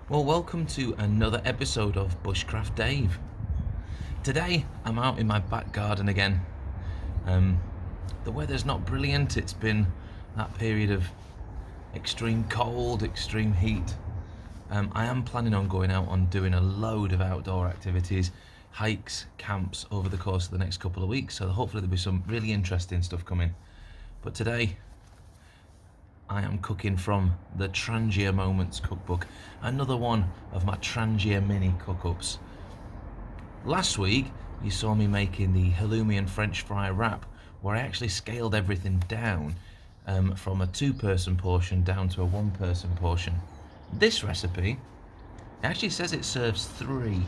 Well, welcome to another episode of Bushcraft Dave. Today, I'm out in my back garden again. The weather's not brilliant. It's been that period of extreme cold, extreme heat. I am planning on going out on doing a load of outdoor activities, hikes, camps over the course of the next couple of weeks. So hopefully there'll be some really interesting stuff coming. But today, I am cooking from the Trangia Cookbook, another one of my Trangia Mini cook-ups. Last week, you saw me making the halloumi and French fry wrap, where I actually scaled everything down from a two-person portion down to a one-person portion. This recipe actually says it serves 3,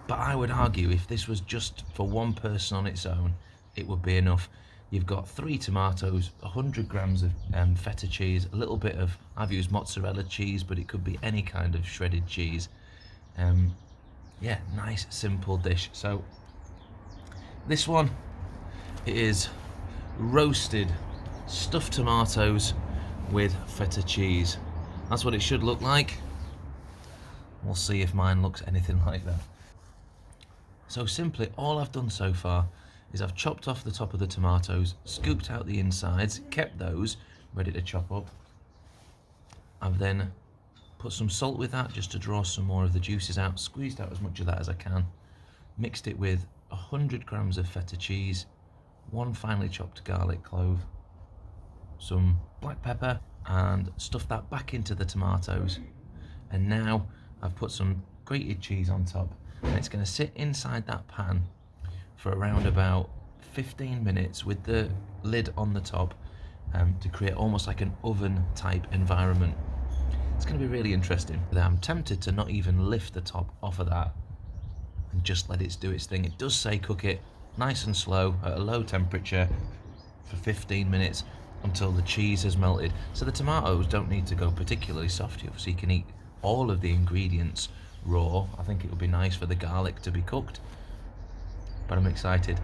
but I would argue if this was just for one person on its own, it would be enough. You've got 3 tomatoes, 100 grams of feta cheese, a little bit of, I've used mozzarella cheese, but it could be any kind of shredded cheese. Yeah, nice simple dish. So this one, it is roasted stuffed tomatoes with feta cheese. That's what it should look like. We'll see if mine looks anything like that. So simply, all I've done so far is I've chopped off the top of the tomatoes, scooped out the insides, kept those ready to chop up. I've then put some salt with that just to draw some more of the juices out, squeezed out as much of that as I can, mixed it with 100 grams of feta cheese, 1 finely chopped garlic clove, some black pepper, and stuffed that back into the tomatoes. And now I've put some grated cheese on top, and it's going to sit inside that pan for around about 15 minutes with the lid on the top to create almost like an oven type environment. It's going to be really interesting. I'm tempted to not even lift the top off of that and just let it do its thing. It does say cook it nice and slow at a low temperature for 15 minutes until the cheese has melted. So the tomatoes don't need to go particularly soft here, so you can eat all of the ingredients raw. I think it would be nice for the garlic to be cooked. But I'm excited.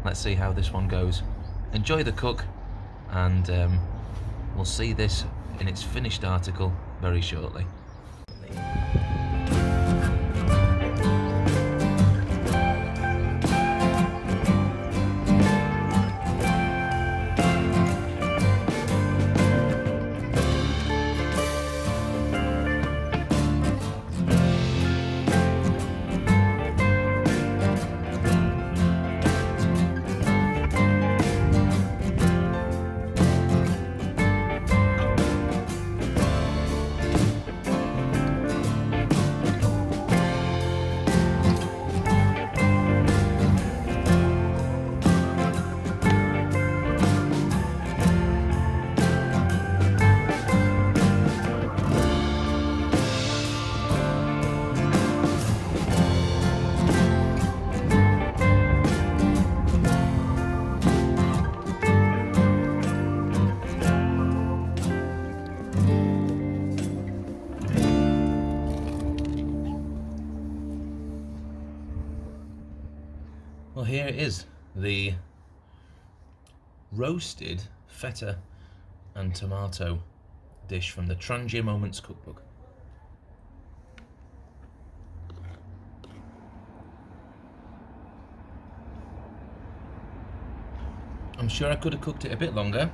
Let's see how this one goes. Enjoy the cook, and we'll see this in its finished article very shortly. Well, here it is, the roasted feta and tomato dish from the Trangia Cookbook. I'm sure I could have cooked it a bit longer,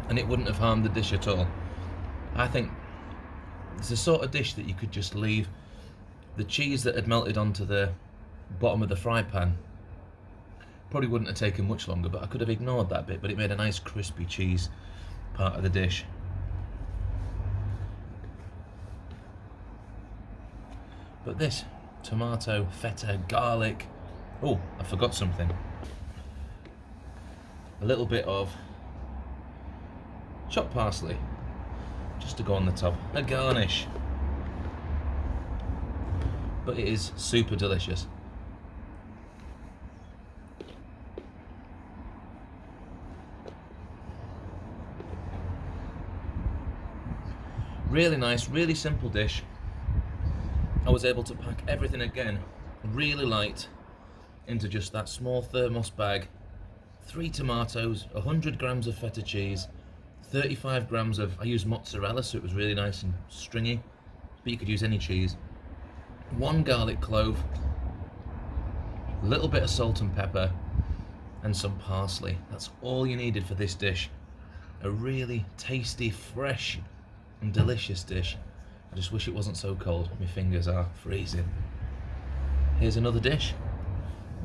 and it wouldn't have harmed the dish at all. I think it's the sort of dish that you could just leave. The cheese that had melted onto the bottom of the fry pan probably wouldn't have taken much longer, but I could have ignored that bit, but it made a nice crispy cheese part of the dish. But this tomato, feta, garlic, oh, I forgot something. A little bit of chopped parsley, just to go on the top, a garnish. But it is super delicious. Really nice, really simple dish. I was able to pack everything again really light into just that small thermos bag. 3 tomatoes, 100 grams of feta cheese, 35 grams of, I used mozzarella so it was really nice and stringy, but you could use any cheese. 1 garlic clove, a little bit of salt and pepper, and some parsley. That's all you needed for this dish. A really tasty, fresh and delicious dish. I just wish it wasn't so cold. My fingers are freezing. Here's another dish.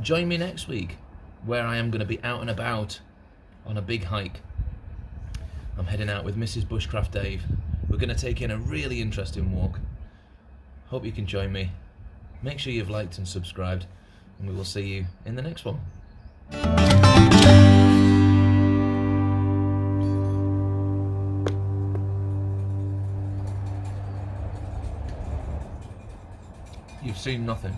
Join me next week, where I am going to be out and about on a big hike. I'm heading out with Mrs. Bushcraft Dave. We're going to take in a really interesting walk. Hope you can join me. Make sure you've liked and subscribed, and we will see you in the next one. You've seen nothing.